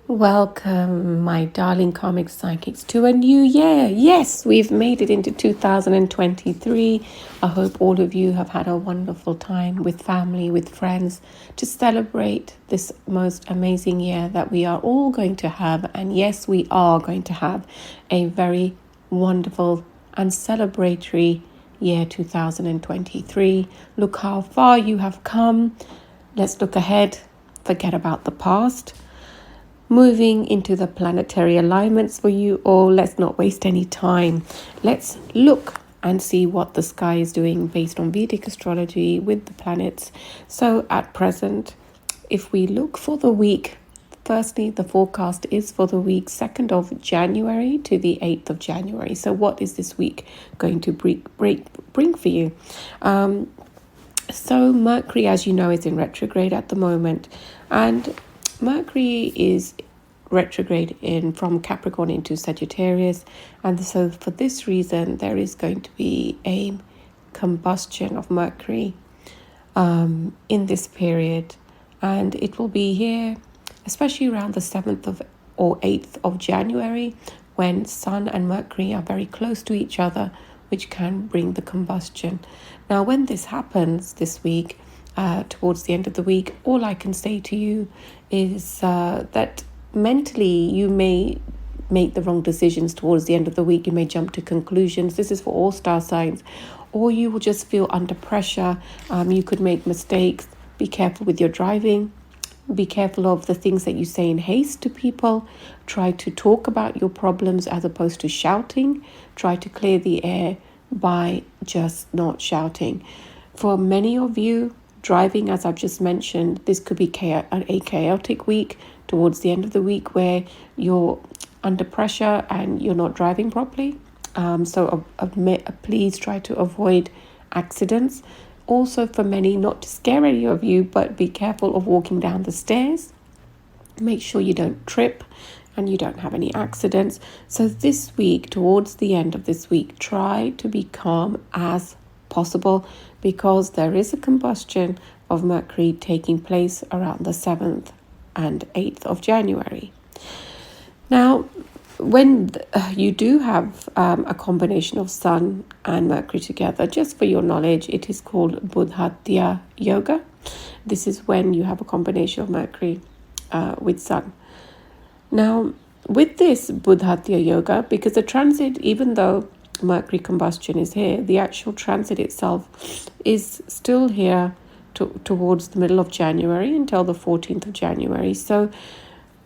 Welcome, my darling comic psychics, to a new year. Yes, we've made it into 2023. I hope all of you have had a wonderful time with family, with friends, to celebrate this most amazing year that we are all going to have. And yes, we are going to have a very wonderful and celebratory year 2023. Look how far you have come. Let's look ahead, forget about the past. Moving into the planetary alignments for you all, let's not waste any time. Let's look and see what the sky is doing based on Vedic astrology with the planets. So at present, if we look for the week, firstly, the forecast is for the week 2nd of January to the 8th of January. So what is this week going to bring for you? So Mercury, as you know, is in retrograde at the moment, and Mercury is retrograde from Capricorn into Sagittarius, and so for this reason there is going to be a combustion of Mercury in this period, and it will be here especially around the 7th of or 8th of January, when Sun and Mercury are very close to each other, which can bring the combustion. Now when this happens this week, towards the end of the week, all I can say to you is that mentally you may make the wrong decisions towards the end of the week. You may jump to conclusions. This is for all star signs. Or you will just feel under pressure. You could make mistakes. Be careful with your driving. Be careful of the things that you say in haste to people. Try to talk about your problems as opposed to shouting. Try to clear the air by just not shouting. For many of you, driving, as I've just mentioned, this could be a chaotic week towards the end of the week where you're under pressure and you're not driving properly. So please try to avoid accidents. Also, for many, not to scare any of you, but be careful of walking down the stairs. Make sure you don't trip and you don't have any accidents. So this week, towards the end of this week, try to be calm as possible, because there is a combustion of Mercury taking place around the 7th and 8th of January. Now, when you do have a combination of Sun and Mercury together, just for your knowledge, it is called Buddhatya Yoga. This is when you have a combination of Mercury with Sun. Now, with this Buddhatya Yoga, because the transit, even though Mercury combustion is here, the actual transit itself is still here towards the middle of January until the 14th of January. So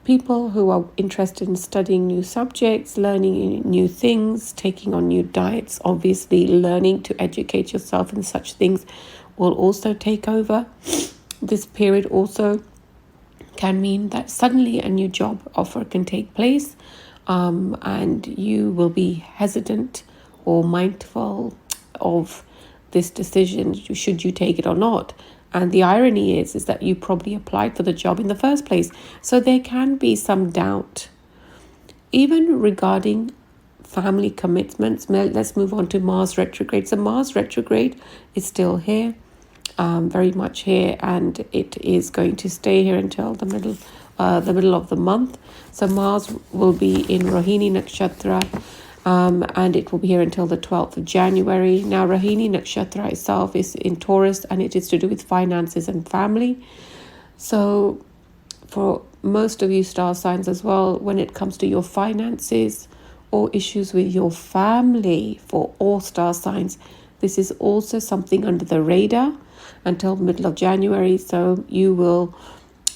people who are interested in studying new subjects, learning new things, taking on new diets, obviously learning to educate yourself in such things, will also take over. This period also can mean that suddenly a new job offer can take place, and you will be hesitant or mindful of this decision, should you take it or not. And the irony is that you probably applied for the job in the first place. So there can be some doubt. Even regarding family commitments, let's move on to Mars retrograde. So Mars retrograde is still here, very much here, and it is going to stay here until the middle of the month. So Mars will be in Rohini Nakshatra, and it will be here until the 12th of January. Now, Rohini Nakshatra itself is in Taurus, and it is to do with finances and family. So for most of you star signs as well, when it comes to your finances or issues with your family, for all star signs, this is also something under the radar until the middle of January. So you will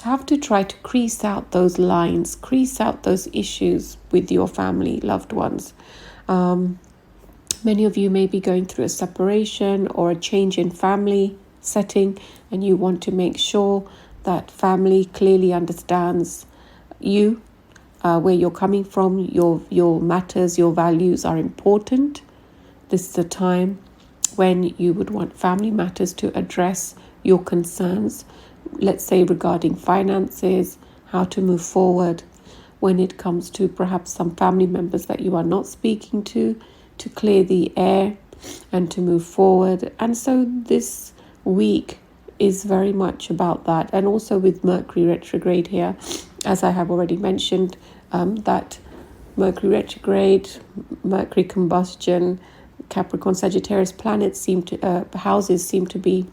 have to try to crease out those lines, crease out those issues with your family, loved ones. Many of you may be going through a separation or a change in family setting, and you want to make sure that family clearly understands you, where you're coming from, your matters, your values are important. This is a time when you would want family matters to address your concerns, let's say regarding finances, how to move forward when it comes to perhaps some family members that you are not speaking to clear the air and to move forward. And so this week is very much about that. And also with Mercury retrograde here, as I have already mentioned, that Mercury retrograde, Mercury combustion, Capricorn, Sagittarius planets houses seem to be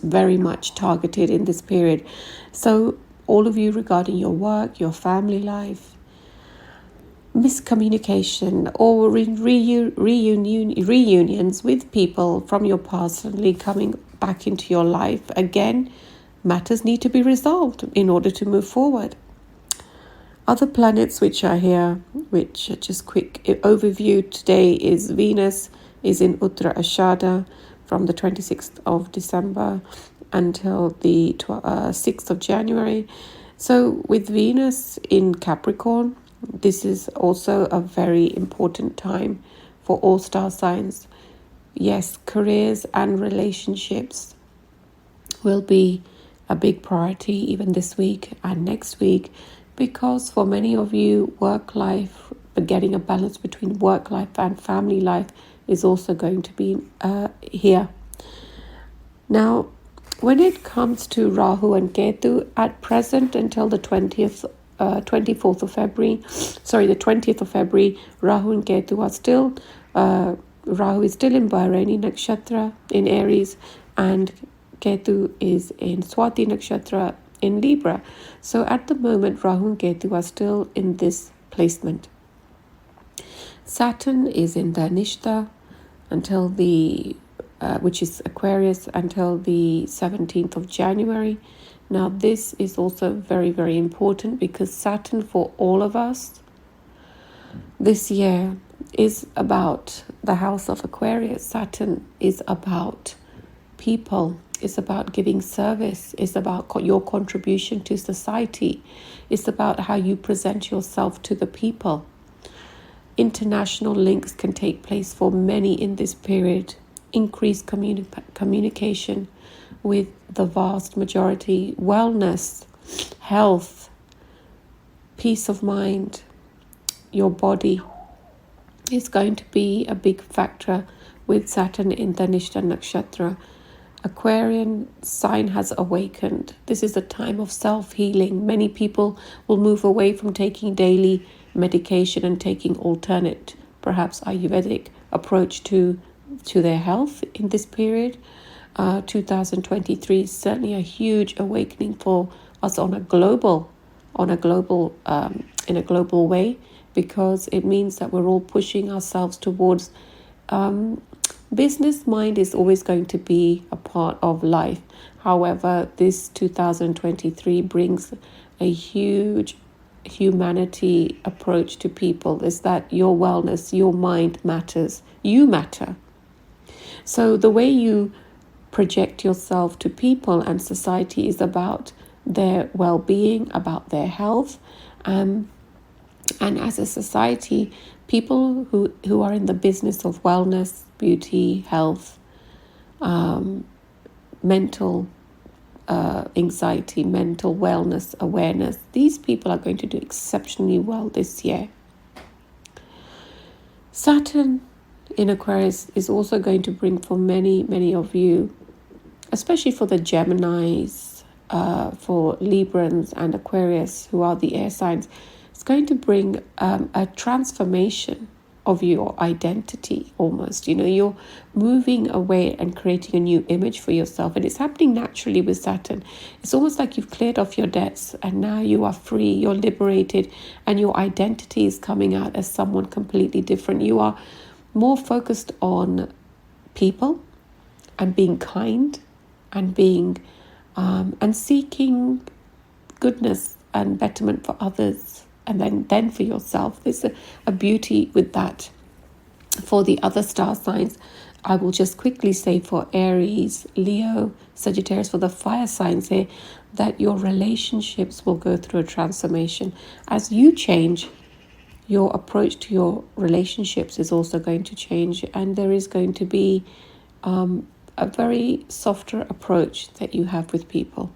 very much targeted in this period. So all of you regarding your work, your family life, miscommunication or reunions with people from your past suddenly coming back into your life. Again, matters need to be resolved in order to move forward. Other planets which are here, which just quick overview today, is Venus is in Uttara Ashada from the 26th of December until the 6th of January. So with Venus in Capricorn, this is also a very important time for all star signs. Yes, careers and relationships will be a big priority even this week and next week, because for many of you, work life, getting a balance between work life and family life is also going to be here. Now, when it comes to Rahu and Ketu, at present until the 24th of February, the 20th of February, Rahu and Ketu are still, Rahu is still in Bhairani Nakshatra in Aries, and Ketu is in Swati Nakshatra in Libra. So at the moment, Rahu and Ketu are still in this placement. Saturn is in Dhanishta until which is Aquarius, until the 17th of January. Now, this is also very, very important because Saturn for all of us this year is about the house of Aquarius. Saturn is about people. It's about giving service. It's about your contribution to society. It's about how you present yourself to the people. International links can take place for many in this period. Increased communication with the vast majority, wellness, health, peace of mind, your body is going to be a big factor with Saturn in Dhanishta Nakshatra. Aquarian sign has awakened. This is a time of self-healing. Many people will move away from taking daily medication and taking alternate, perhaps Ayurvedic approach to their health in this period. 2023 is certainly a huge awakening for us in a global way, because it means that we're all pushing ourselves towards business mind is always going to be a part of life. However, this 2023 brings a huge humanity approach to people, is that your wellness, your mind matters. You matter. So the way you project yourself to people and society is about their well-being, about their health. And as a society, people who are in the business of wellness, beauty, health, mental anxiety, mental wellness, awareness, these people are going to do exceptionally well this year. Saturn in Aquarius is also going to bring for many, many of you, especially for the Geminis, for Librans and Aquarius, who are the air signs, it's going to bring a transformation of your identity almost. You're moving away and creating a new image for yourself, and it's happening naturally with Saturn. It's almost like you've cleared off your debts and now you are free, you're liberated, and your identity is coming out as someone completely different. You are more focused on people and being kind and being and seeking goodness and betterment for others, and then for yourself. There's a beauty with that. For the other star signs, I will just quickly say for Aries, Leo, Sagittarius, for the fire signs here, that your relationships will go through a transformation. As you change, your approach to your relationships is also going to change, and there is going to be a very softer approach that you have with people,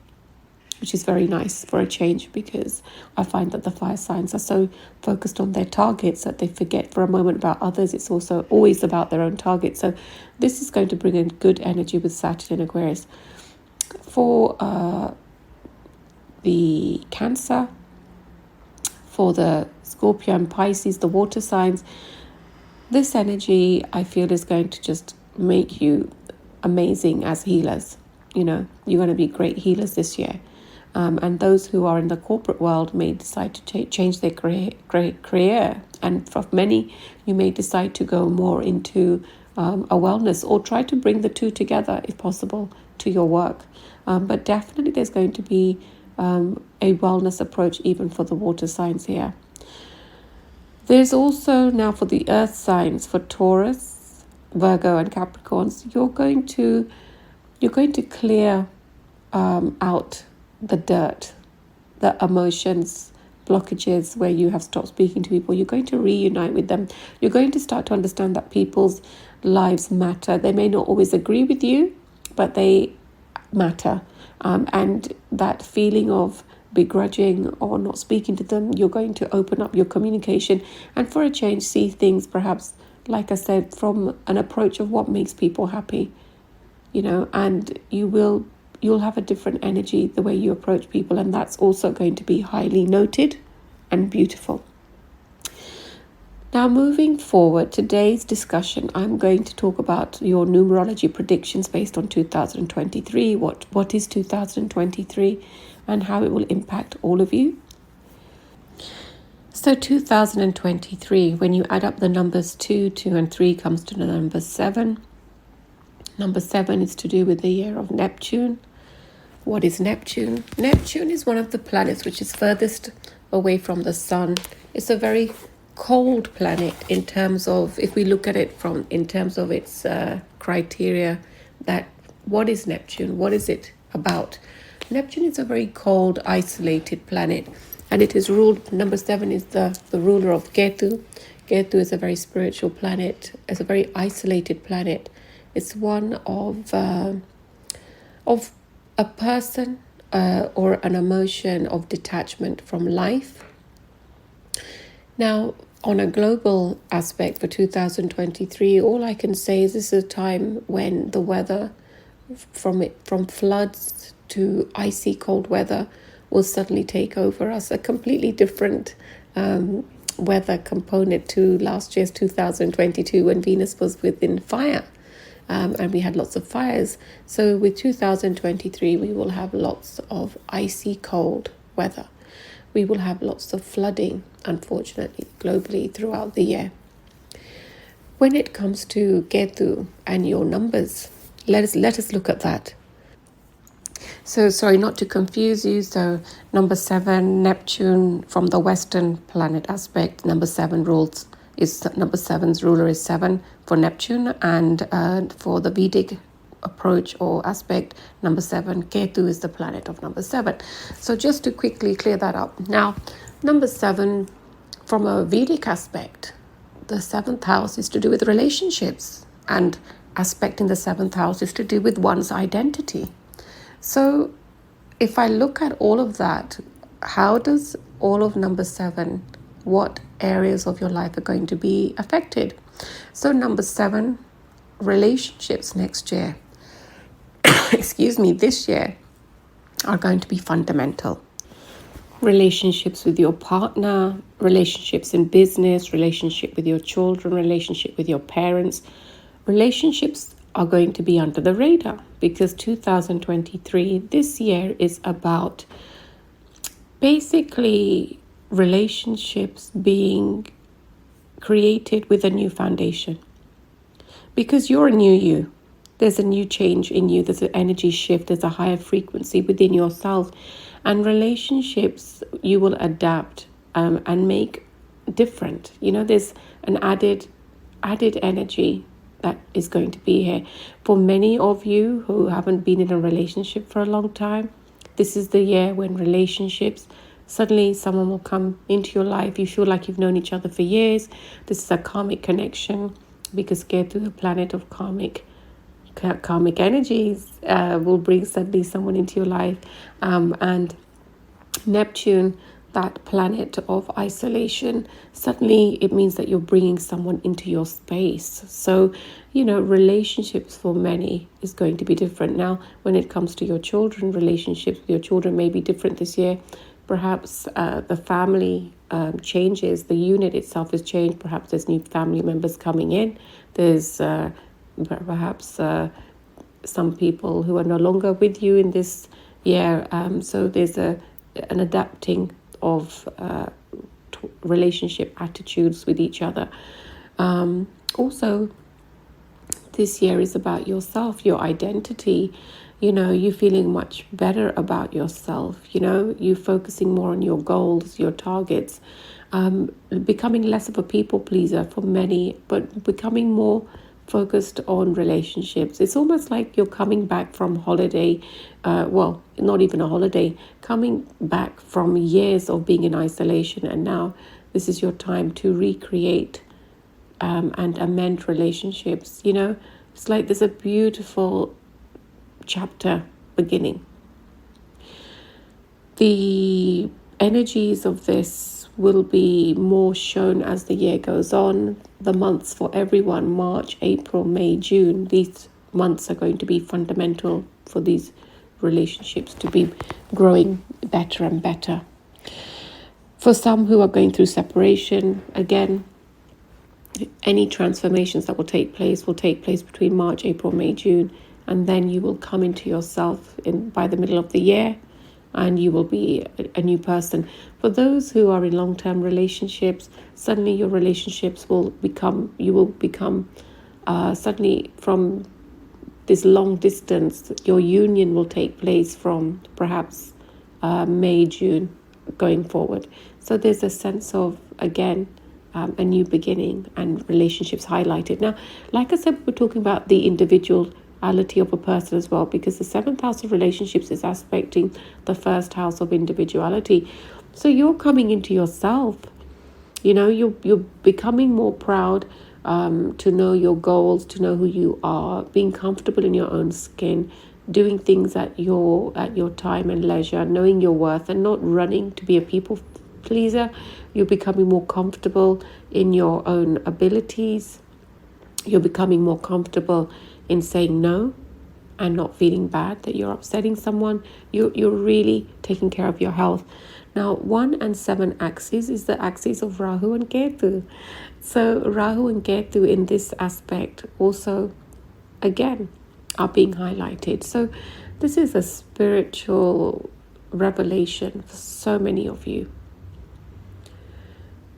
which is very nice for a change, because I find that the fire signs are so focused on their targets that they forget for a moment about others. It's also always about their own target. So this is going to bring in good energy with Saturn in Aquarius. For the Cancer, for the Scorpio and Pisces, the water signs, this energy I feel is going to just make you amazing as healers. You're going to be great healers this year. And those who are in the corporate world may decide to change their career. And for many, you may decide to go more into a wellness, or try to bring the two together if possible to your work. But definitely there's going to be a wellness approach even for the water signs here. There's also now for the earth signs, for Taurus, Virgo and Capricorns, you're going to clear out the dirt, the emotions, blockages where you have stopped speaking to people. You're going to reunite with them. You're going to start to understand that people's lives matter. They may not always agree with you, but they matter. And that feeling of begrudging or not speaking to them, you're going to open up your communication and for a change see things perhaps, like I said, from an approach of what makes people happy, and you'll have a different energy the way you approach people, and that's also going to be highly noted and beautiful. Now, moving forward, today's discussion, I'm going to talk about your numerology predictions based on 2023, what is 2023 and how it will impact all of you. So 2023, when you add up the numbers 2, 2 and 3 comes to the number 7. Number 7 is to do with the year of Neptune. What is Neptune? Neptune is one of the planets which is furthest away from the sun. It's a very cold planet in terms of, if we look at it in terms of its criteria, that what is Neptune? What is it about? Neptune is a very cold, isolated planet, and it is ruled, number 7 is the ruler of Ketu. Ketu is a very spiritual planet. It's a very isolated planet. It's one of a person or an emotion of detachment from life. Now, on a global aspect for 2023, all I can say is this is a time when the weather, from floods to icy cold weather, will suddenly take over us. A completely different weather component to last year's 2022 when Venus was within fire. And we had lots of fires. So with 2023, we will have lots of icy cold weather. We will have lots of flooding, unfortunately, globally throughout the year. When it comes to Ketu and your numbers, let us look at that. So sorry, not to confuse you. So number 7, Neptune, from the Western planet aspect, number 7 rules. Number 7's ruler is 7 for Neptune, and for the Vedic approach or aspect, number 7, Ketu is the planet of number 7. So just to quickly clear that up. Now, number 7, from a Vedic aspect, the 7th house is to do with relationships, and aspect in the 7th house is to do with one's identity. So if I look at all of that, how does all of number 7, what areas of your life are going to be affected? So number 7, relationships next year, this year, are going to be fundamental. Relationships with your partner, relationships in business, relationship with your children, relationship with your parents. Relationships are going to be under the radar because 2023, this year, is about basically relationships being created with a new foundation. Because you're a new you. There's a new change in you. There's an energy shift. There's a higher frequency within yourself. And relationships, you will adapt and make different. There's an added energy that is going to be here. For many of you who haven't been in a relationship for a long time, this is the year when relationships, suddenly someone will come into your life. You feel like you've known each other for years. This is a karmic connection, because Ketu, the planet of karmic energies, will bring suddenly someone into your life. And Neptune, that planet of isolation, suddenly it means that you're bringing someone into your space. So, relationships for many is going to be different. Now, when it comes to your children, relationships with your children may be different this year. Perhaps the family changes. The unit itself has changed. Perhaps there's new family members coming in. There's perhaps some people who are no longer with you in this year. So there's an adapting of relationship attitudes with each other. Also, this year is about yourself, your identity. You feeling much better about yourself. You focusing more on your goals, your targets, becoming less of a people pleaser for many, but becoming more focused on relationships. It's almost like you're coming back from holiday, well, not even a holiday, coming back from years of being in isolation, and now this is your time to recreate and amend relationships. It's like there's a beautiful chapter beginning. The energies of this will be more shown as the year goes on. The months for everyone, March, April, May, June, these months are going to be fundamental for these relationships to be growing better and better. For some who are going through separation, again, any transformations that will take place between March, April, May, June, and then you will come into yourself by the middle of the year, and you will be a new person. For those who are in long-term relationships, suddenly your relationships will become suddenly from this long distance, your union will take place from perhaps May, June going forward. So there's a sense of, again, a new beginning and relationships highlighted. Now, like I said, we're talking about the individuality of a person as well, because the 7th house of relationships is aspecting the 1st house of individuality. So you're coming into yourself. You're becoming more proud to know your goals, to know who you are, being comfortable in your own skin, doing things at your time and leisure, knowing your worth, and not running to be a people pleaser. You're becoming more comfortable in your own abilities. You're becoming more comfortable in saying no and not feeling bad that you're upsetting someone. You're really taking care of your health. Now, 1 and 7 axis is the axis of Rahu and Ketu. So Rahu and Ketu in this aspect also, again, are being highlighted. So this is a spiritual revelation for so many of you.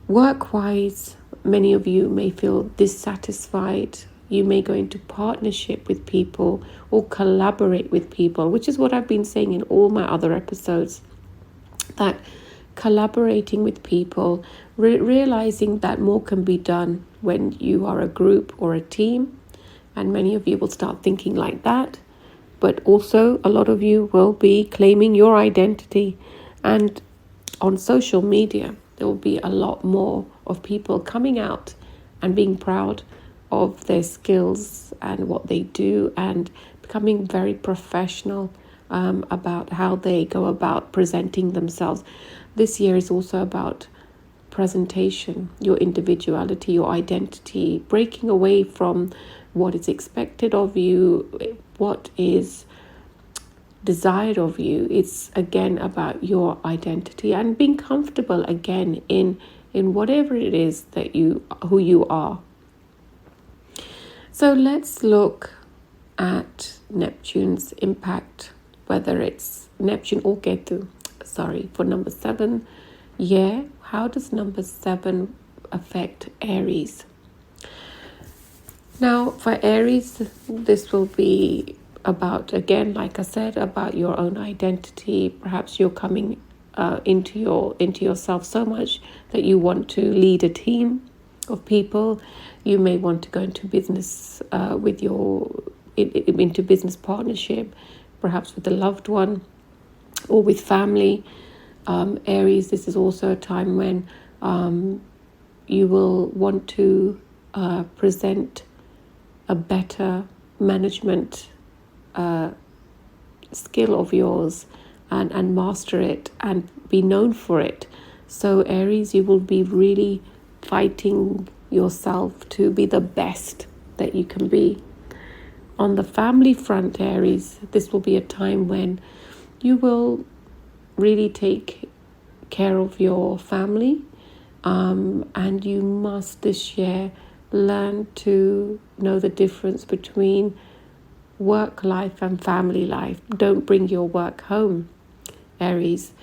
Work-wise, many of you may feel dissatisfied. You may go into partnership with people or collaborate with people, which is what I've been saying in all my other episodes, that collaborating with people, realizing that more can be done when you are a group or a team. And many of you will start thinking like that. But also a lot of you will be claiming your identity. And on social media, there will be a lot more of people coming out and being proud of their skills and what they do, and becoming very professional about how they go about presenting themselves. This year is also about presentation, your individuality, your identity, breaking away from what is expected of you, what is desired of you. It's again about your identity and being comfortable again in whatever it is that who you are. So let's look at Neptune's impact, whether it's Neptune or Ketu, for number 7. Yeah, how does number 7 affect Aries? Now, for Aries, this will be about, again, like I said, about your own identity. Perhaps you're coming into yourself so much that you want to lead a team of people. You may want to go into business into business partnership, perhaps with a loved one or with family. Aries, this is also a time when you will want to present a better management skill of yours and master it and be known for it. So Aries, you will be really fighting yourself to be the best that you can be. On the family front, Aries, this will be a time when you will really take care of your family. And you must this year learn to know the difference between work life and family life. Don't bring your work home, Aries.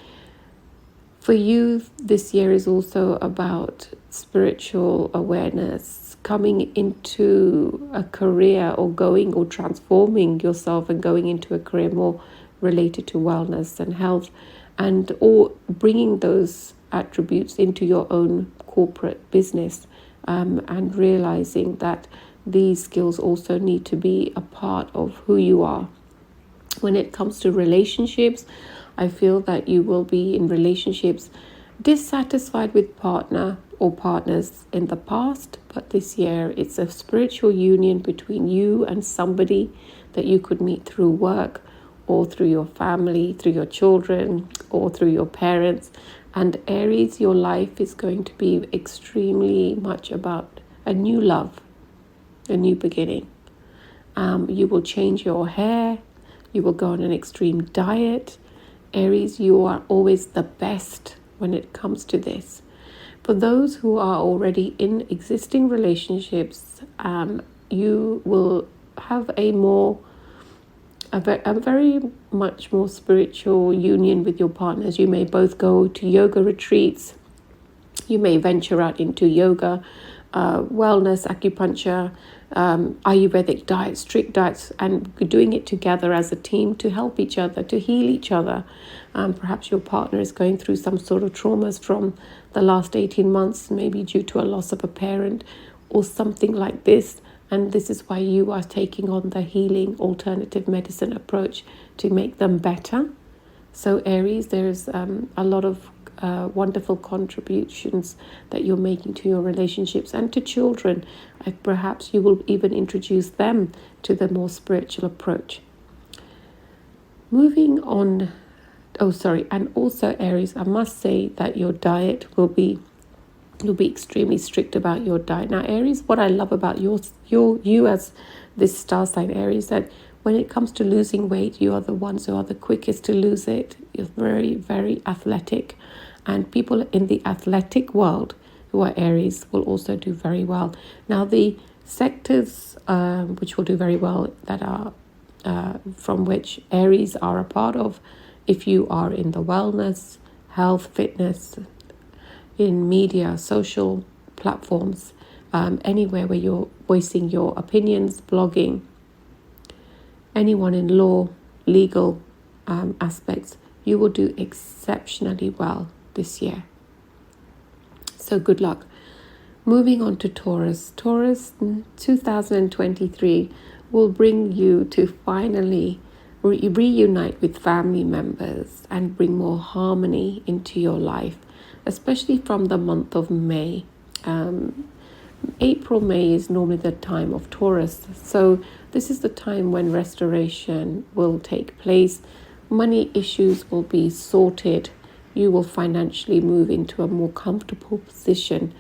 For you, this year is also about spiritual awareness, coming into a career or going or transforming yourself and going into a career more related to wellness and health, and or bringing those attributes into your own corporate business, and realizing that these skills also need to be a part of who you are. When it comes to relationships, I feel that you will be in relationships dissatisfied with partner or partners in the past, but this year it's a spiritual union between you and somebody that you could meet through work or through your family, through your children, or through your parents. And Aries, your life is going to be extremely much about a new love, a new beginning. You will change your hair. You will go on an extreme diet. Aries, you are always the best when it comes to this. For those who are already in existing relationships, you will have a very much more spiritual union with your partners. You may both go to yoga retreats. You may venture out into yoga, wellness, acupuncture, Ayurvedic diets, strict diets, and doing it together as a team to help each other, to heal each other. Perhaps your partner is going through some sort of traumas from the last 18 months, maybe due to a loss of a parent or something like this. And this is why you are taking on the healing alternative medicine approach to make them better. So Aries, there's a lot of wonderful contributions that you're making to your relationships and to children. Perhaps you will even introduce them to the more spiritual approach. Moving on, and also Aries, I must say that your diet you'll be extremely strict about your diet. Now Aries, what I love about you as this star sign Aries, that when it comes to losing weight, you are the ones who are the quickest to lose it. You're very, very athletic. And people in the athletic world who are Aries will also do very well. Now, the sectors which will do very well that are from which Aries are a part of, if you are in the wellness, health, fitness, in media, social platforms, anywhere where you're voicing your opinions, blogging, anyone in law, legal aspects, you will do exceptionally well this year. So good luck. Moving on to Taurus. Taurus 2023 will bring you to finally reunite with family members and bring more harmony into your life, especially from the month of May. April, May is normally the time of Taurus. So this is the time when restoration will take place. Money issues will be sorted. You will financially move into a more comfortable position.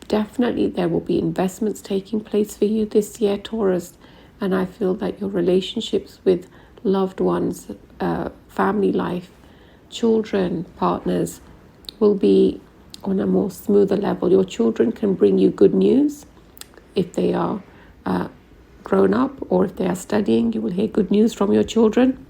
Definitely there will be investments taking place for you this year, Taurus. And I feel that your relationships with loved ones, family life, children, partners will be on a more smoother level. Your children can bring you good news if they are grown up, or if they are studying, you will hear good news from your children.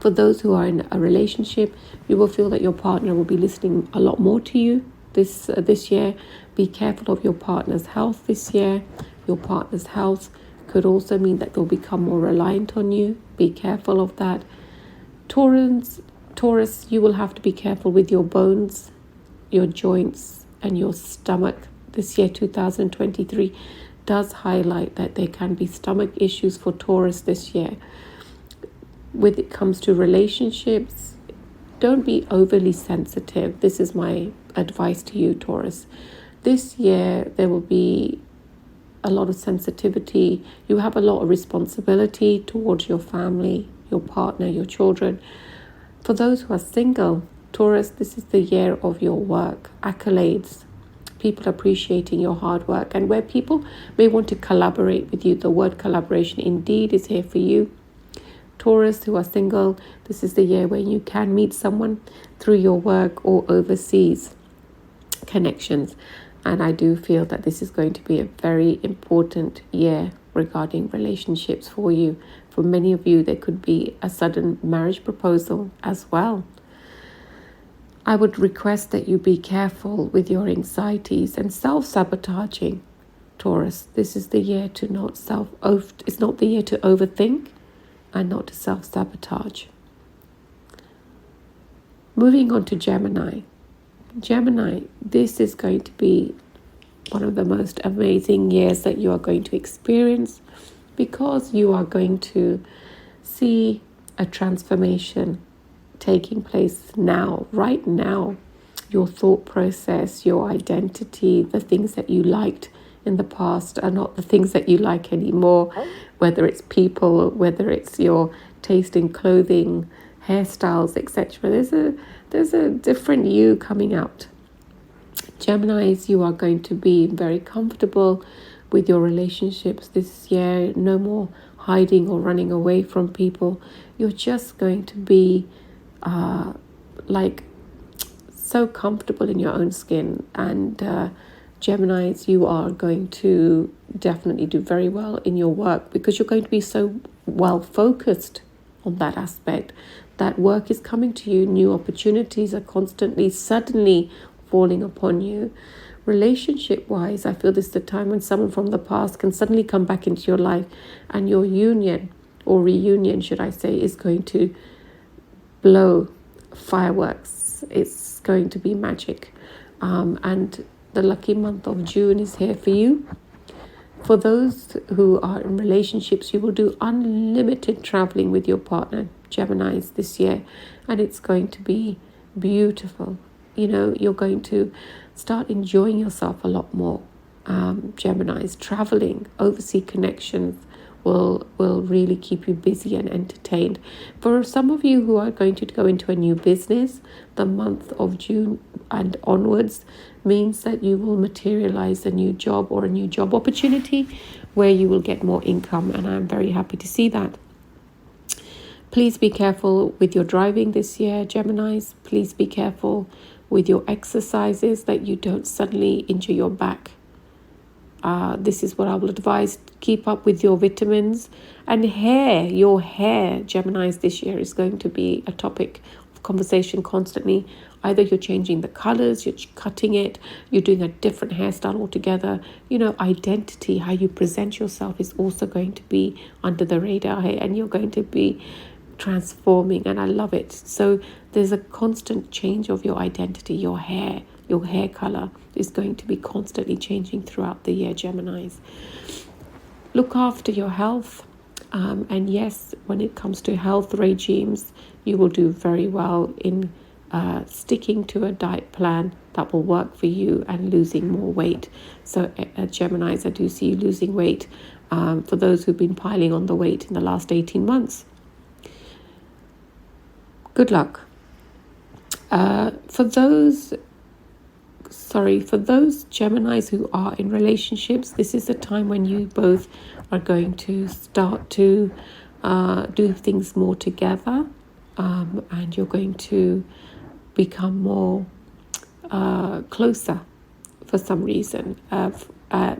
For those who are in a relationship, you will feel that your partner will be listening a lot more to you this year. Be careful of your partner's health this year. Your partner's health could also mean that they'll become more reliant on you. Be careful of that. Taurus, you will have to be careful with your bones, your joints, and your stomach. This year, 2023, does highlight that there can be stomach issues for Taurus this year. When it comes to relationships, don't be overly sensitive. This is my advice to you, Taurus. This year, there will be a lot of sensitivity. You have a lot of responsibility towards your family, your partner, your children. For those who are single, Taurus, this is the year of your work, accolades, people appreciating your hard work, and where people may want to collaborate with you. The word collaboration indeed is here for you. Taurus who are single, this is the year where you can meet someone through your work or overseas. connections. And I do feel that this is going to be a very important year regarding relationships for you. For many of you, there could be a sudden marriage proposal as well. I would request that you be careful with your anxieties and self-sabotaging, Taurus. This is the year to it's not the year to overthink and not to self-sabotage. Moving on to Gemini. Gemini, this is going to be one of the most amazing years that you are going to experience, because you are going to see a transformation taking place now, right now. Your thought process, your identity, the things that you liked in the past are not the things that you like anymore, whether it's people, whether it's your taste in clothing, hairstyles, etc. There's a different you coming out. Geminis, you are going to be very comfortable with your relationships this year. No more hiding or running away from people. You're just going to be so comfortable in your own skin. And Geminis, you are going to definitely do very well in your work, because you're going to be so well focused on that aspect. That work is coming to you. New opportunities are constantly, suddenly falling upon you. Relationship wise, I feel this is the time when someone from the past can suddenly come back into your life, and your union, or reunion should I say, is going to blow fireworks. It's going to be magic. And the lucky month of June is here for you. For those who are in relationships, you will do unlimited traveling with your partner, Geminis, this year, and it's going to be beautiful. You're going to start enjoying yourself a lot more. Geminis, traveling, overseas connections will really keep you busy and entertained. For some of you who are going to go into a new business, the month of June and onwards means that you will materialize a new job or a new job opportunity where you will get more income, and I'm very happy to see that. Please be careful with your driving this year, Geminis. Please be careful with your exercises, that you don't suddenly injure your back. This is what I will advise. Keep up with your vitamins and hair. Your hair, Geminis, this year is going to be a topic of conversation constantly. Either you're changing the colors, you're cutting it, you're doing a different hairstyle altogether. Identity, how you present yourself is also going to be under the radar here, and you're going to be transforming, and I love it. So there's a constant change of your identity. Your hair color is going to be constantly changing throughout the year, Geminis. Look after your health, and yes, when it comes to health regimes, you will do very well in sticking to a diet plan that will work for you and losing more weight. So Geminis, I do see you losing weight, for those who've been piling on the weight in the last 18 months. Good luck. For those Geminis who are in relationships, this is the time when you both are going to start to do things more together, and you're going to become more closer for some reason,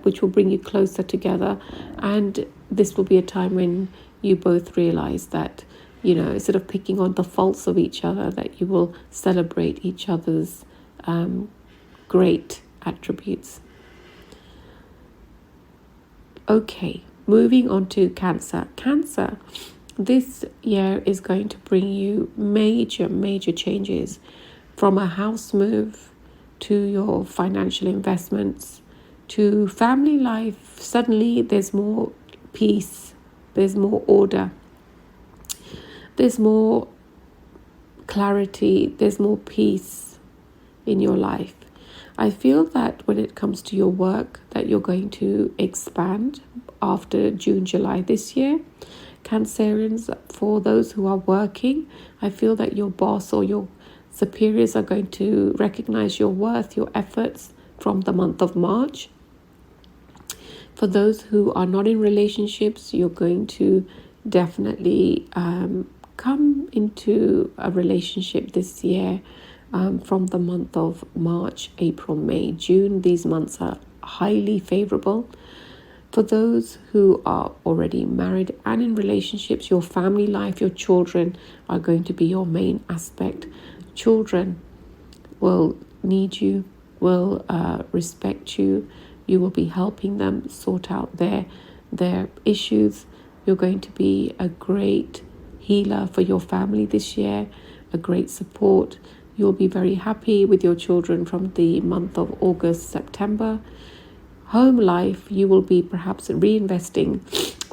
which will bring you closer together. And this will be a time when you both realize that, instead of picking on the faults of each other, that you will celebrate each other's great attributes. Okay, moving on to Cancer. Cancer, this year is going to bring you major changes, from a house move to your financial investments to family life. Suddenly there's more peace, there's more order, there's more clarity, there's more peace in your life. I feel that when it comes to your work, that you're going to expand after June, July this year. Cancerians, for those who are working, I feel that your boss or your superiors are going to recognize your worth, your efforts from the month of March. For those who are not in relationships, you're going to definitely come into a relationship this year. from the month of March, April, May, June. These months are highly favorable. For those who are already married and in relationships, your family life, your children are going to be your main aspect. Children will need you, will respect you. You will be helping them sort out their issues. You're going to be a great healer for your family this year, a great support. You'll be very happy with your children from the month of August, September. Home life, you will be perhaps reinvesting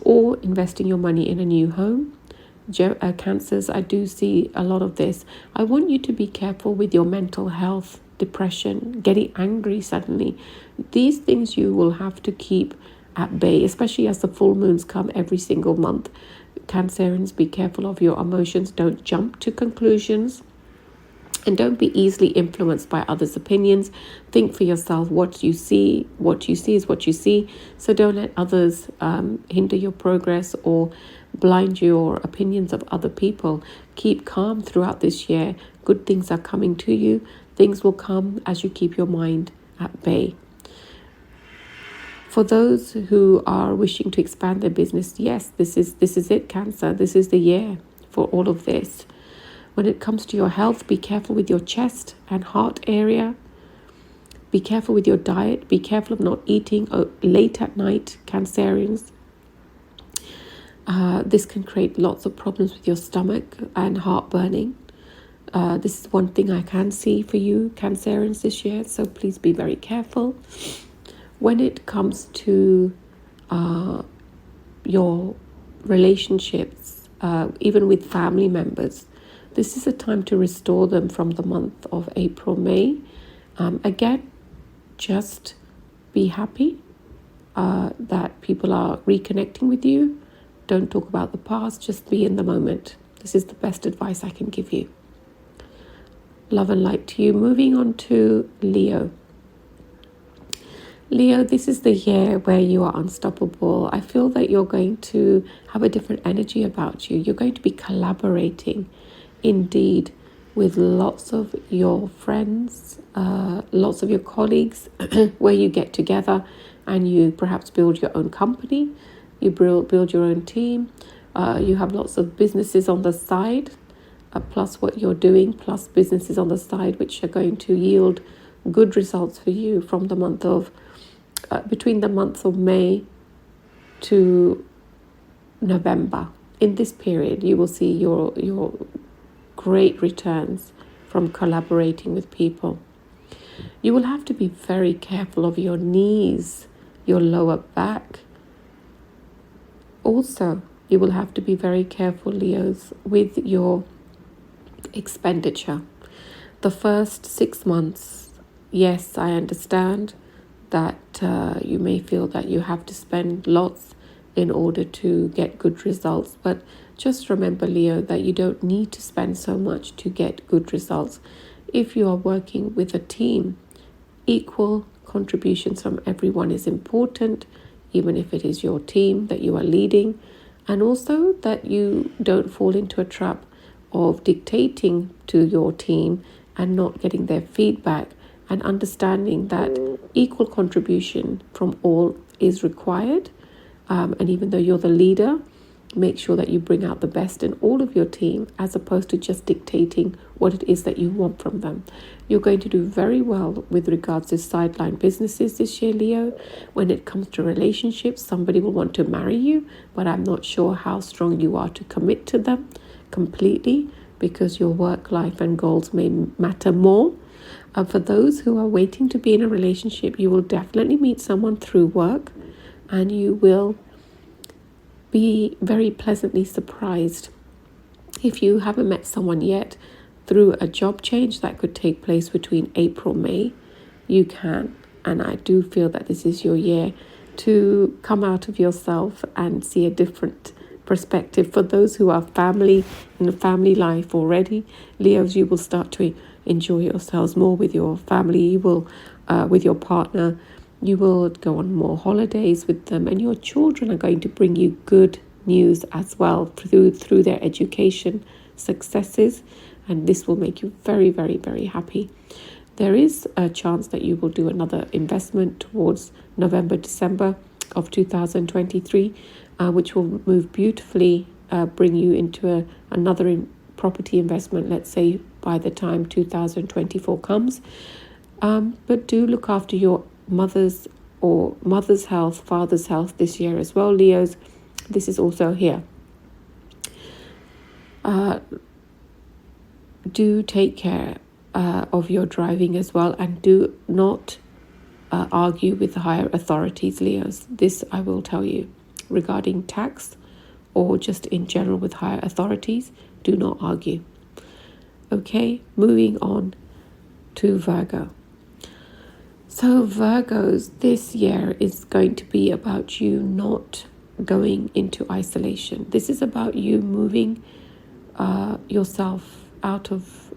or investing your money in a new home. Cancers, I do see a lot of this. I want you to be careful with your mental health, depression, getting angry suddenly. These things you will have to keep at bay, especially as the full moons come every single month. Cancerians, be careful of your emotions. Don't jump to conclusions. And don't be easily influenced by others' opinions. Think for yourself what you see. What you see is what you see. So don't let others hinder your progress or blind your opinions of other people. Keep calm throughout this year. Good things are coming to you. Things will come as you keep your mind at bay. For those who are wishing to expand their business, yes, this is it, Cancer. This is the year for all of this. When it comes to your health, be careful with your chest and heart area. Be careful with your diet. Be careful of not eating late at night, Cancerians. This can create lots of problems with your stomach and heartburning. This is one thing I can see for you, Cancerians, this year. So please be very careful. When it comes to your relationships, even with family members, this is a time to restore them from the month of April, May. Again, just be happy that people are reconnecting with you. Don't talk about the past, just be in the moment. This is the best advice I can give you. Love and light to you. Moving on to Leo. Leo, this is the year where you are unstoppable. I feel that you're going to have a different energy about you. You're going to be collaborating, indeed, with lots of your friends, lots of your colleagues, where you get together and you perhaps build your own company, you build your own team, you have lots of businesses on the side, plus what you're doing, plus businesses on the side, which are going to yield good results for you from the month of, between the months of May to November. In this period, you will see your great returns from collaborating with people. You will have to be very careful of your knees, your lower back. Also, you will have to be very careful, Leos, with your expenditure. The first 6 months, yes, I understand that you may feel that you have to spend lots in order to get good results, but just remember, Leo, that you don't need to spend so much to get good results. If you are working with a team, equal contributions from everyone is important, even if it is your team that you are leading, and also that you don't fall into a trap of dictating to your team and not getting their feedback, and understanding that equal contribution from all is required. And even though you're the leader, make sure that you bring out the best in all of your team, as opposed to just dictating what it is that you want from them. You're going to do very well with regards to sideline businesses this year, Leo. When it comes to relationships, somebody will want to marry you, but I'm not sure how strong you are to commit to them completely, because your work life and goals may matter more. For those who are waiting to be in a relationship, you will definitely meet someone through work, and you will be very pleasantly surprised. If you haven't met someone yet, through a job change that could take place between April, May, you can. And I do feel that this is your year to come out of yourself and see a different perspective. For those who are family in a family life already, Leos, you will start to enjoy yourselves more with your family. You will, with your partner, you will go on more holidays with them, and your children are going to bring you good news as well through their education successes. and this will make you very, very, very happy. There is a chance that you will do another investment towards November, December of 2023, which will move beautifully, bring you into another property investment, let's say by the time 2024 comes. But do look after your mother's health, father's health this year as well, Leos. This is also here. Do take care of your driving as well, and do not argue with the higher authorities, Leos. This I will tell you regarding tax or just in general with higher authorities. Do not argue. Okay, moving on to Virgo. So Virgos, this year is going to be about you not going into isolation. This is about you moving yourself out of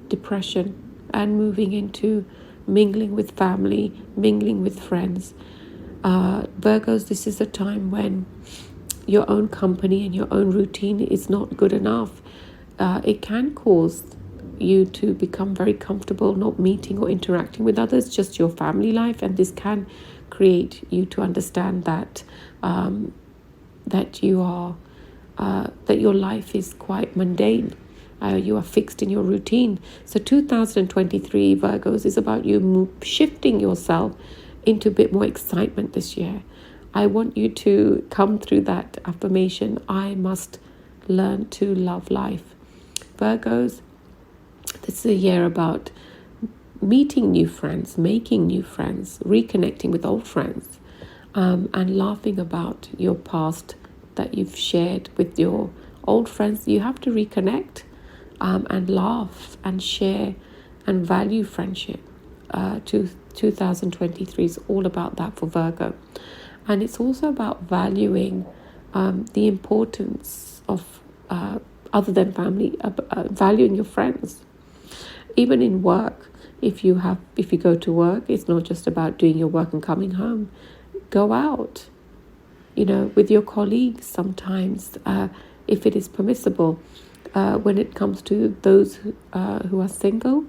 depression and moving into mingling with family, mingling with friends. Virgos, this is a time when your own company and your own routine is not good enough. It can cause you to become very comfortable not meeting or interacting with others, just your family life, and this can create you to understand that that your life is quite mundane. You are fixed in your routine. So 2023 Virgos is about you shifting yourself into a bit more excitement this year. I want you to come through that affirmation. I must learn to love life. Virgos, this is a year about meeting new friends, making new friends, reconnecting with old friends, and laughing about your past that you've shared with your old friends. You have to reconnect and laugh and share and value friendship. 2023 is all about that for Virgo. And it's also about valuing the importance of, other than family, valuing your friends. Even in work, if you go to work, it's not just about doing your work and coming home. Go out, with your colleagues sometimes, if it is permissible. When it comes to those who are single,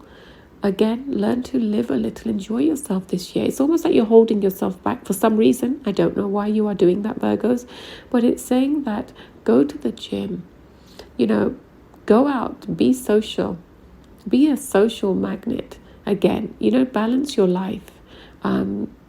again, learn to live a little, enjoy yourself this year. It's almost like you're holding yourself back for some reason. I don't know why you are doing that, Virgos, but it's saying that go to the gym, go out, be social, be a social magnet. Again, balance your life.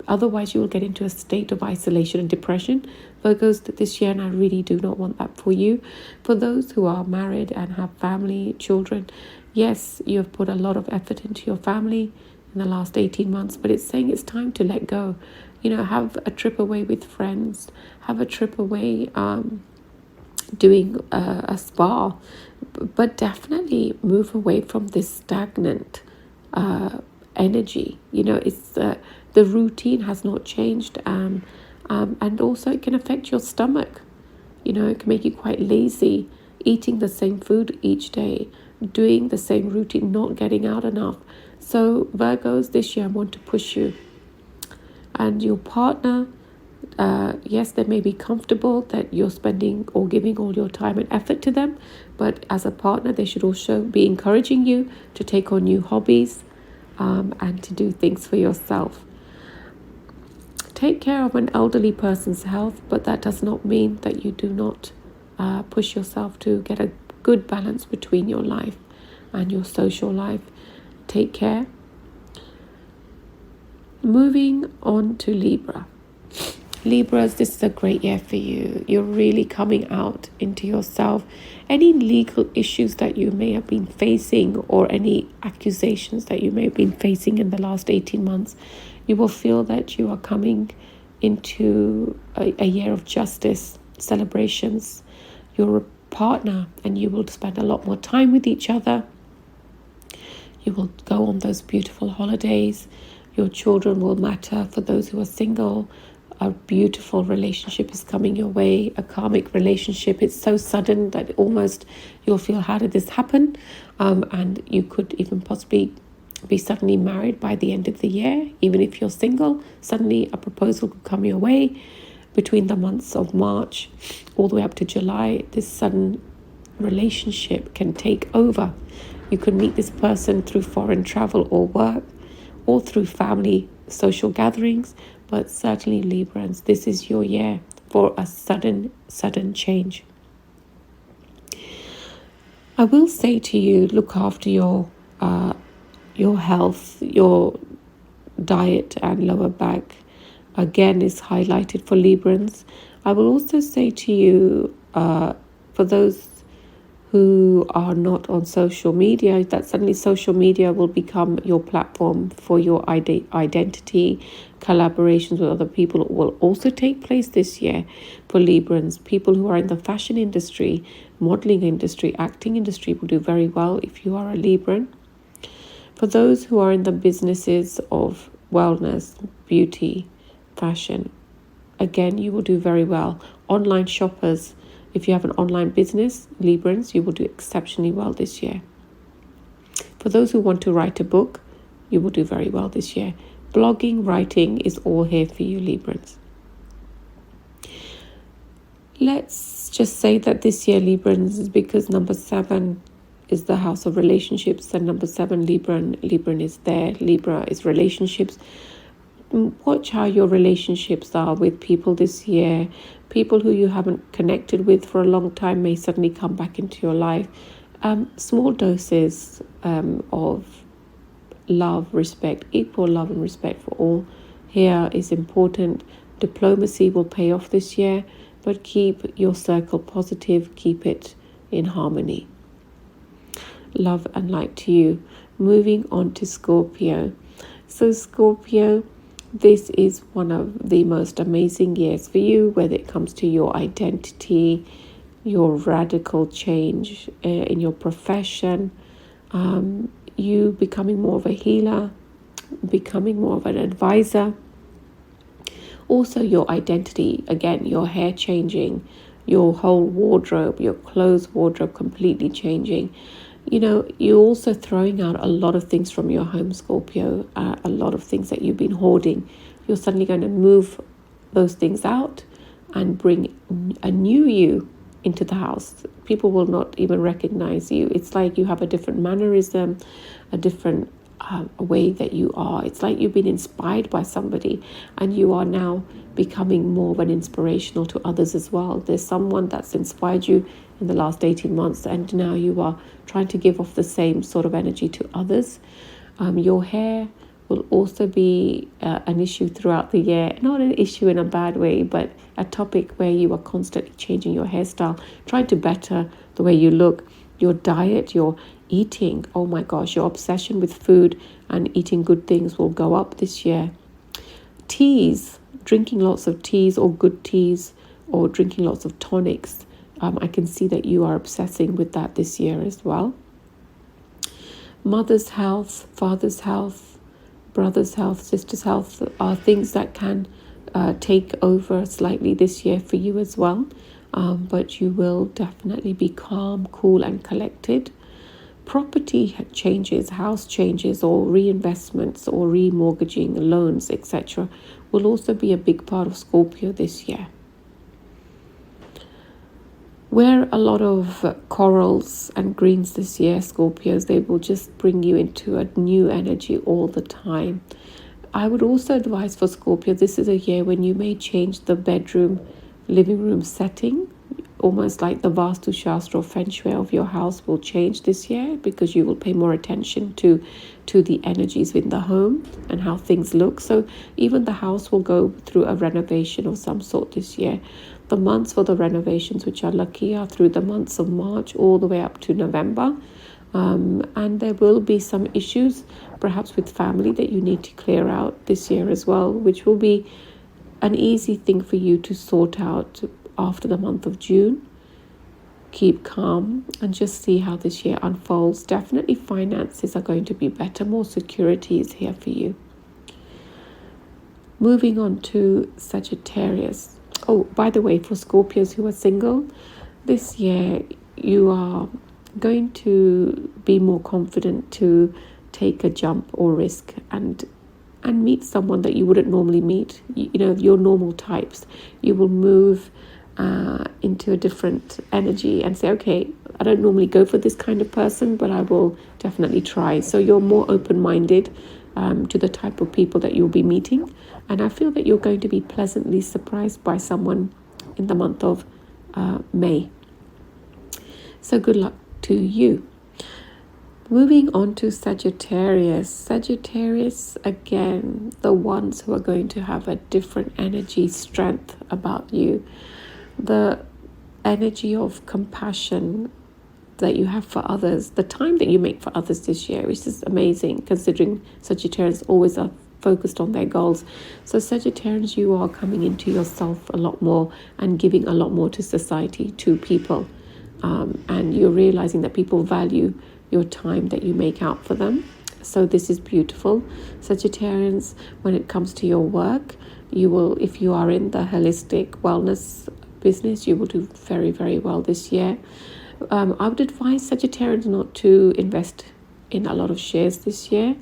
Otherwise, you will get into a state of isolation and depression, Virgos, this year, and I really do not want that for you. For those who are married and have family, children, yes, you have put a lot of effort into your family in the last 18 months, but it's saying it's time to let go. Have a trip away with friends, have a trip away doing a spa, but definitely move away from this stagnant energy. It's the routine has not changed, and also it can affect your stomach. It can make you quite lazy, eating the same food each day, doing the same routine, not getting out enough. So Virgos, this year I want to push you. And your partner, yes, they may be comfortable that you're spending or giving all your time and effort to them, but as a partner, they should also be encouraging you to take on new hobbies and to do things for yourself. Take care of an elderly person's health, but that does not mean that you do not push yourself to get a good balance between your life and your social life. Take care. Moving on to Libra. Libras, this is a great year for you. You're really coming out into yourself. Any legal issues that you may have been facing or any accusations that you may have been facing in the last 18 months, you will feel that you are coming into a year of justice, celebrations. You're a partner and you will spend a lot more time with each other. You will go on those beautiful holidays. Your children will matter. For those who are single, a beautiful relationship is coming your way, a karmic relationship. It's so sudden that almost you'll feel, how did this happen? And you could even possibly be suddenly married by the end of the year. Even if you're single, suddenly a proposal could come your way between the months of March all the way up to July. This sudden relationship can take over. You could meet this person through foreign travel or work, or through family social gatherings, but certainly Librans, this is your year for a sudden change. I will say to you, look after your health, your diet and lower back again is highlighted for Librans. I will also say to you, for those who are not on social media, that suddenly social media will become your platform for your identity. Collaborations with other people will also take place this year for Librans. People who are in the fashion industry, modeling industry, acting industry will do very well if you are a Libran. For those who are in the businesses of wellness, beauty, fashion, again, you will do very well. Online shoppers, if you have an online business, Librans, you will do exceptionally well this year. For those who want to write a book, you will do very well this year. Blogging, writing is all here for you, Librans. Let's just say that this year, Librans, is because number 7 is the house of relationships, and number 7, Libran is there. Libra is relationships. Watch how your relationships are with people this year. People who you haven't connected with for a long time may suddenly come back into your life. Small doses of love, respect, equal love and respect for all here is important. Diplomacy will pay off this year, but keep your circle positive, keep it in harmony. Love and light to you. Moving on to Scorpio. So Scorpio, this is one of the most amazing years for you, whether it comes to your identity, your radical change in your profession, you becoming more of a healer, becoming more of an advisor. Also your identity, again, your hair changing, your whole wardrobe, your clothes wardrobe completely changing. You know, you're also throwing out a lot of things from your home, Scorpio, a lot of things that you've been hoarding. You're suddenly going to move those things out and bring a new you into the house. People will not even recognize you. It's like you have a different mannerism, a different way that you are. It's like you've been inspired by somebody and you are now becoming more of an inspirational to others as well. There's someone that's inspired you in the last 18 months and now you are trying to give off the same sort of energy to others. Your hair will also be an issue throughout the year. Not an issue in a bad way, but a topic where you are constantly changing your hairstyle, trying to better the way you look. Your diet, your eating, oh my gosh, your obsession with food and eating good things will go up this year. Teas, drinking lots of teas or good teas or drinking lots of tonics. I can see that you are obsessing with that this year as well. Mother's health, father's health, brother's health, sister's health are things that can take over slightly this year for you as well. But you will definitely be calm, cool and collected. Property changes, house changes or reinvestments or remortgaging, loans, etc. will also be a big part of Scorpio this year. Wear a lot of corals and greens this year, Scorpios. They will just bring you into a new energy all the time. I would also advise for Scorpio, this is a year when you may change the bedroom, living room setting. Almost like the Vastu Shastra or Feng Shui of your house will change this year because you will pay more attention to the energies in the home and how things look. So even the house will go through a renovation of some sort this year. The months for the renovations which are lucky are through the months of March all the way up to November. And there will be some issues perhaps with family that you need to clear out this year as well, which will be an easy thing for you to sort out after the month of June. Keep calm and just see how this year unfolds. Definitely finances are going to be better. More security is here for you. Moving on to Sagittarius. Oh, by the way, for Scorpios who are single, this year you are going to be more confident to take a jump or risk and meet someone that you wouldn't normally meet. You know, your normal types. You will move into a different energy and say, okay, I don't normally go for this kind of person, but I will definitely try. So you're more open-minded to the type of people that you'll be meeting. And I feel that you're going to be pleasantly surprised by someone in the month of May. So good luck to you. Moving on to Sagittarius. Sagittarius, again, the ones who are going to have a different energy, strength about you. The energy of compassion that you have for others, the time that you make for others this year, which is amazing considering Sagittarians always are focused on their goals. So Sagittarians, you are coming into yourself a lot more and giving a lot more to society, to people. And you're realizing that people value your time that you make out for them. So this is beautiful. Sagittarians, when it comes to your work, you will, if you are in the holistic wellness business, you will do very, very well this year. I would advise Sagittarians not to invest in a lot of shares this year.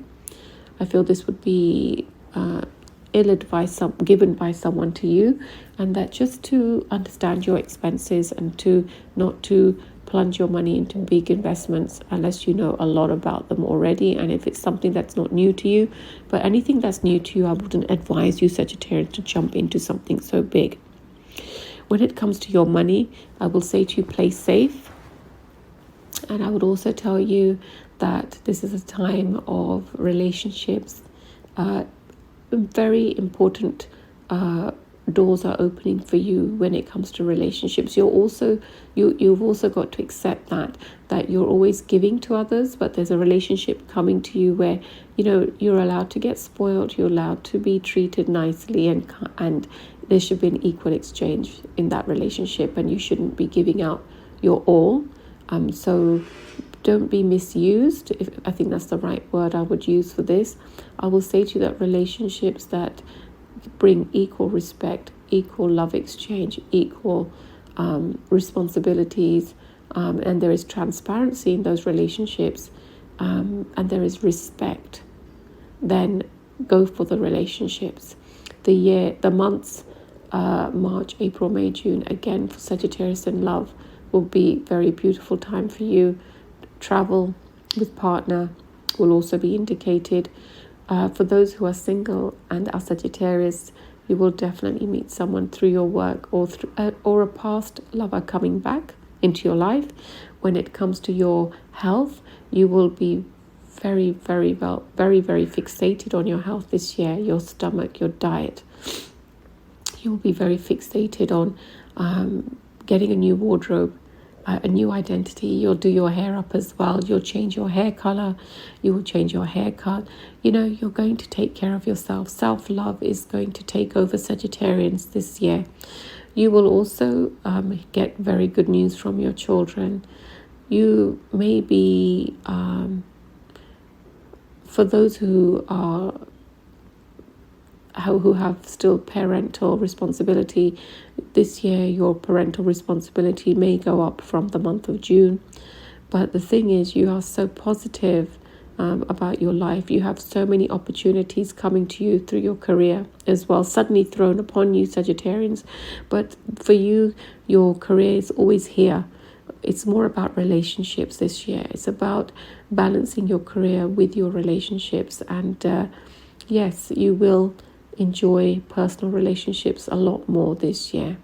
I feel this would be ill advice given by someone to you, and that just to understand your expenses and to not to plunge your money into big investments unless you know a lot about them already, and if it's something that's not new to you. But anything that's new to you, I wouldn't advise you, Sagittarius, to jump into something so big. When it comes to your money, I will say to you, play safe. And I would also tell you that this is a time of relationships. Very important doors are opening for you when it comes to relationships. You've also got to accept that you're always giving to others, but there's a relationship coming to you where you're allowed to get spoiled, you're allowed to be treated nicely, and there should be an equal exchange in that relationship, and you shouldn't be giving out your all. So don't be misused. I think that's the right word I would use for this. I will say to you that relationships that bring equal respect, equal love exchange, equal responsibilities, and there is transparency in those relationships, and there is respect, then go for the relationships. The months, March, April, May, June, again for Sagittarius in love, will be very beautiful time for you. Travel with partner will also be indicated. For those who are single and are Sagittarius, you will definitely meet someone through your work or a past lover coming back into your life. When it comes to your health, you will be very, very fixated on your health this year, your stomach, your diet. You will be very fixated on getting a new wardrobe, a new identity. You'll do your hair up as well. You'll change your hair color. You will change your haircut. You're going to take care of yourself. Self-love is going to take over Sagittarians this year. You will also get very good news from your children. You may be, for those who have still parental responsibility, this year your parental responsibility may go up from the month of June. But the thing is, you are so positive about your life. You have so many opportunities coming to you through your career as well, suddenly thrown upon you, Sagittarians. But for you, your career is always here. It's more about relationships this year. It's about balancing your career with your relationships. And yes, you will enjoy personal relationships a lot more this year.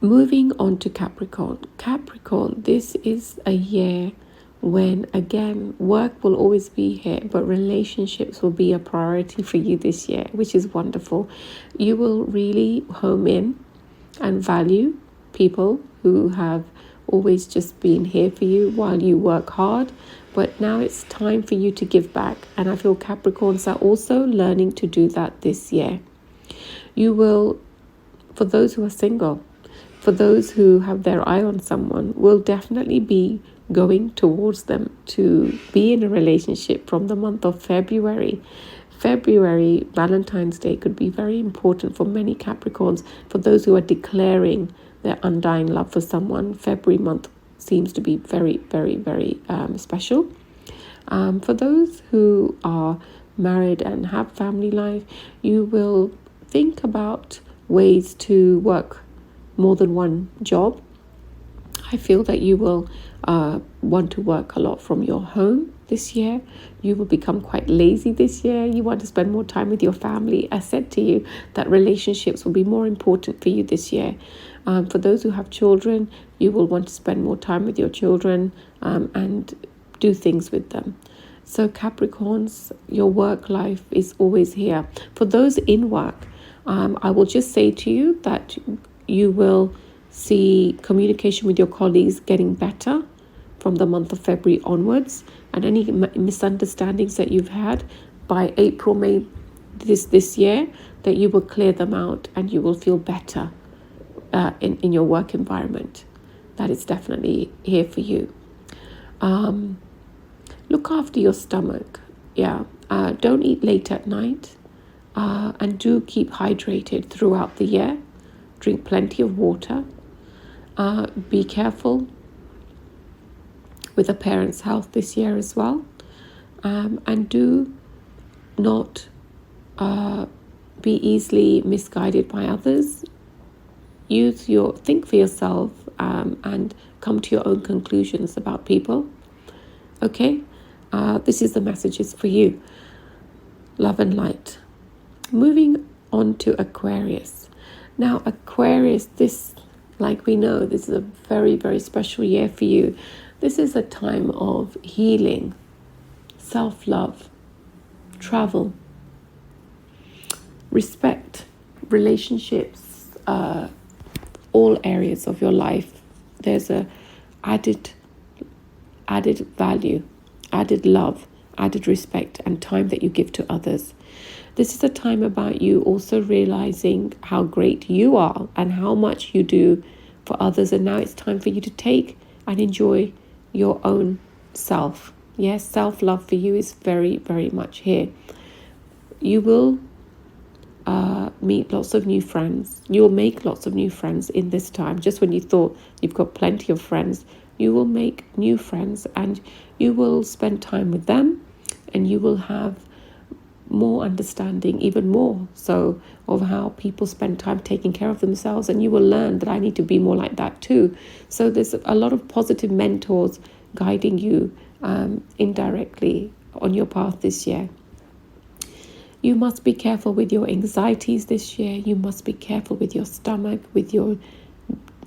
Moving on to Capricorn. Capricorn, this is a year when, again, work will always be here, but relationships will be a priority for you this year, which is wonderful. You will really home in and value people who have always just been here for you while you work hard. But now it's time for you to give back. And I feel Capricorns are also learning to do that this year. You will, for those who are single, for those who have their eye on someone, will definitely be going towards them to be in a relationship from the month of February. February, Valentine's Day, could be very important for many Capricorns. For those who are declaring their undying love for someone, February month seems to be very, very special. For those who are married and have family life, you will think about ways to work more than one job. I feel that you will want to work a lot from your home this year. You will become quite lazy this year. You want to spend more time with your family. I said to you that relationships will be more important for you this year. For those who have children, you will want to spend more time with your children and do things with them. So Capricorns, your work life is always here. For those in work, I will just say to you that you will see communication with your colleagues getting better from the month of February onwards, and any misunderstandings that you've had by April, May this year, that you will clear them out and you will feel better in your work environment. That is definitely here for you. Look after your stomach. Don't eat late at night, and do keep hydrated throughout the year. Drink plenty of water. Be careful with a parent's health this year as well, and do not be easily misguided by others. Think for yourself and come to your own conclusions about people. Okay, this is the messages for you. Love and light. Moving on to Aquarius. Now, Aquarius, like we know, this is a very, very special year for you. This is a time of healing, self-love, travel, respect, relationships, all areas of your life. There's a added value, added love, added respect, and time that you give to others. This is a time about you also realizing how great you are and how much you do for others. And now it's time for you to take and enjoy your own self. Yes, self-love for you is very, very much here. You will meet lots of new friends. You will make lots of new friends in this time. Just when you thought you've got plenty of friends, you will make new friends and you will spend time with them, and you will have more understanding, even more so, of how people spend time taking care of themselves, and you will learn that I need to be more like that too. So there's a lot of positive mentors guiding you indirectly on your path this year. You must be careful with your anxieties this year. You must be careful with your stomach, with your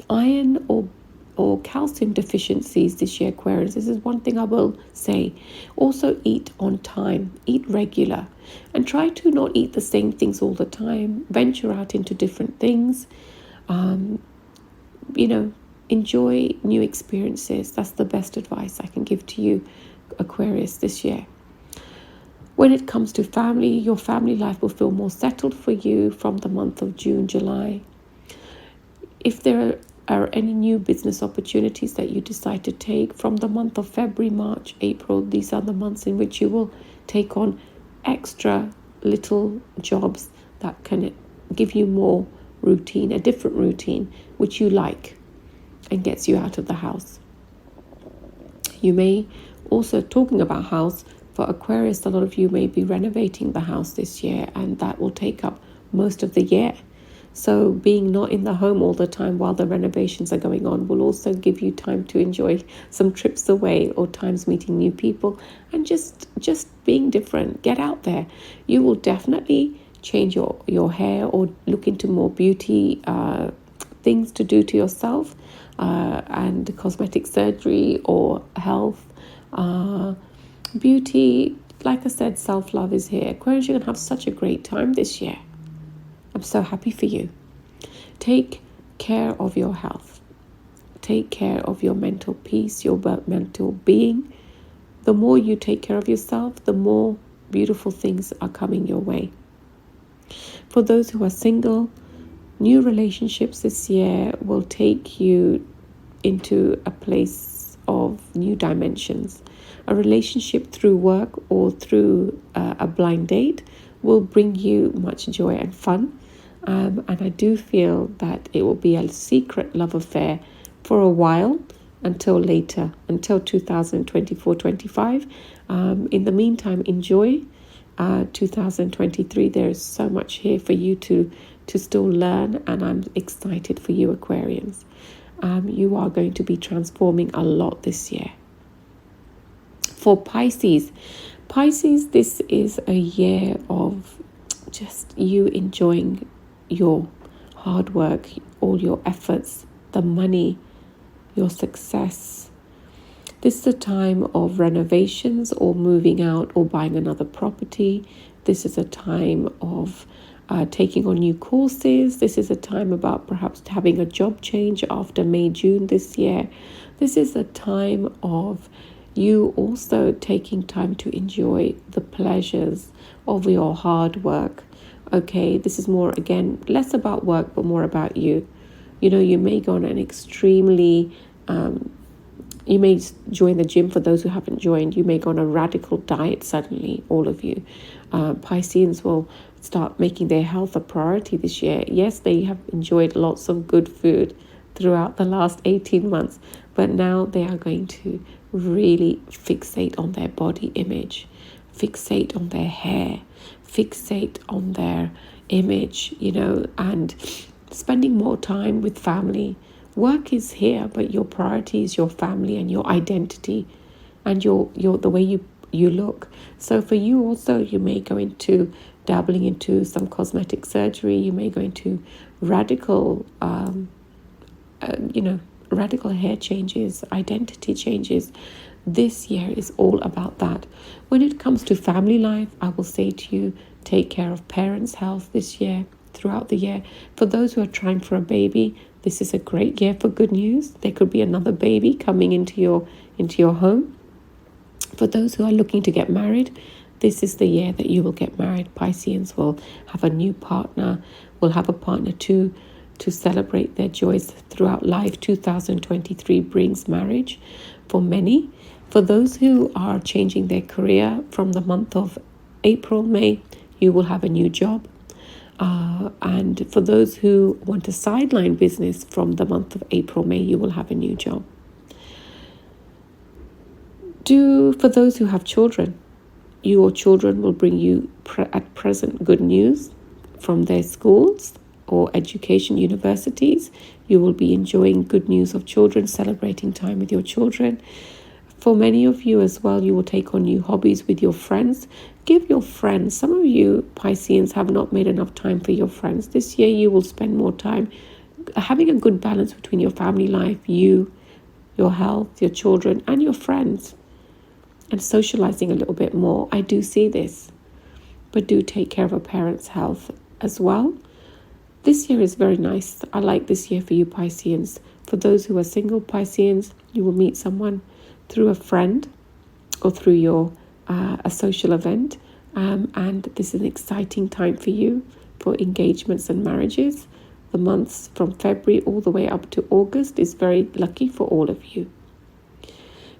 iron or calcium deficiencies this year, Aquarius. This is one thing I will say. Also, eat on time, eat regular, and try to not eat the same things all the time. Venture out into different things. Enjoy new experiences. That's the best advice I can give to you, Aquarius, this year. When it comes to family, your family life will feel more settled for you from the month of June, July. If there are any new business opportunities that you decide to take from the month of February, March, April, these are the months in which you will take on extra little jobs that can give you more routine, a different routine, which you like and gets you out of the house. You may also, talking about house, for Aquarius, a lot of you may be renovating the house this year, and that will take up most of the year. So being not in the home all the time while the renovations are going on will also give you time to enjoy some trips away or times meeting new people and just being different. Get out there. You will definitely change your hair or look into more beauty things to do to yourself and cosmetic surgery or health. Beauty, like I said, self-love is here. Aquarius, you're going to have such a great time this year. I'm so happy for you. Take care of your health. Take care of your mental peace, your mental being. The more you take care of yourself, the more beautiful things are coming your way. For those who are single, new relationships this year will take you into a place of new dimensions. A relationship through work or through a blind date will bring you much joy and fun. And I do feel that it will be a secret love affair for a while until later, until 2024-25. In the meantime, enjoy 2023. There is so much here for you to to still learn, and I'm excited for you, Aquarians. You are going to be transforming a lot this year. For Pisces, this is a year of just you enjoying your hard work, all your efforts, the money, your success. This is a time of renovations or moving out or buying another property. This is a time of taking on new courses. This is a time about perhaps having a job change after May, June this year. This is a time of you also taking time to enjoy the pleasures of your hard work. Okay, this is more, again, less about work, but more about you. You know, you may go on an extremely, you may join the gym for those who haven't joined. You may go on a radical diet suddenly, all of you. Pisceans will start making their health a priority this year. Yes, they have enjoyed lots of good food throughout the last 18 months, but now they are going to really fixate on their body image, fixate on their hair, fixate on their image, you know, and spending more time with family. Work is here, but your priority is your family and your identity and your the way you look. So for you also, you may go into dabbling into some cosmetic surgery. You may go into radical radical hair changes, identity changes. This year is all about that. When it comes to family life, I will say to you, take care of parents' health this year, throughout the year. For those who are trying for a baby, this is a great year for good news. There could be another baby coming into your home. For those who are looking to get married, this is the year that you will get married. Pisceans will have a new partner, will have a partner to celebrate their joys throughout life. 2023 brings marriage for many. For those who are changing their career from the month of April, May, you will have a new job. And for those who want to sideline business from the month of April, May, you will have a new job. For those who have children, your children will bring you at present good news from their schools or education universities. You will be enjoying good news of children, celebrating time with your children. For many of you as well, you will take on new hobbies with your friends. Give your friends, some of you Pisceans have not made enough time for your friends. This year you will spend more time having a good balance between your family life, you, your health, your children, and your friends, and socializing a little bit more. I do see this, but do take care of a parent's health as well. This year is very nice. I like this year for you Pisceans. For those who are single Pisceans, you will meet someone through a friend or through a social event, and this is an exciting time for you for engagements and marriages. The months from February all the way up to August is very lucky for all of you.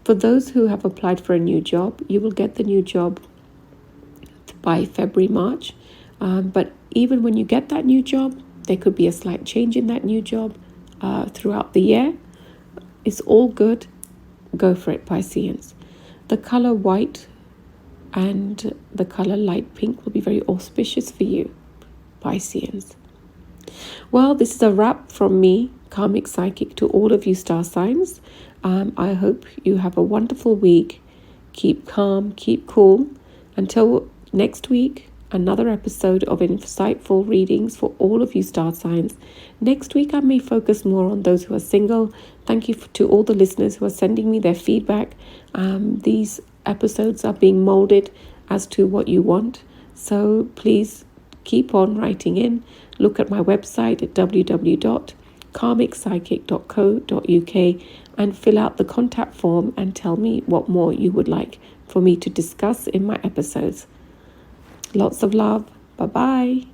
For those who have applied for a new job, you will get the new job by February, March. But even when you get that new job, there could be a slight change in that new job throughout the year. It's all good. Go for it, Pisceans. The color white and the color light pink will be very auspicious for you, Pisceans. Well, this is a wrap from me, Karmic Psychic, to all of you star signs. I hope you have a wonderful week. Keep calm, keep cool. Until next week, another episode of insightful readings for all of you star signs. Next week, I may focus more on those who are single. Thank you to all the listeners who are sending me their feedback. These episodes are being molded as to what you want. So please keep on writing in. Look at my website at www.karmicpsychic.co.uk and fill out the contact form and tell me what more you would like for me to discuss in my episodes. Lots of love. Bye-bye.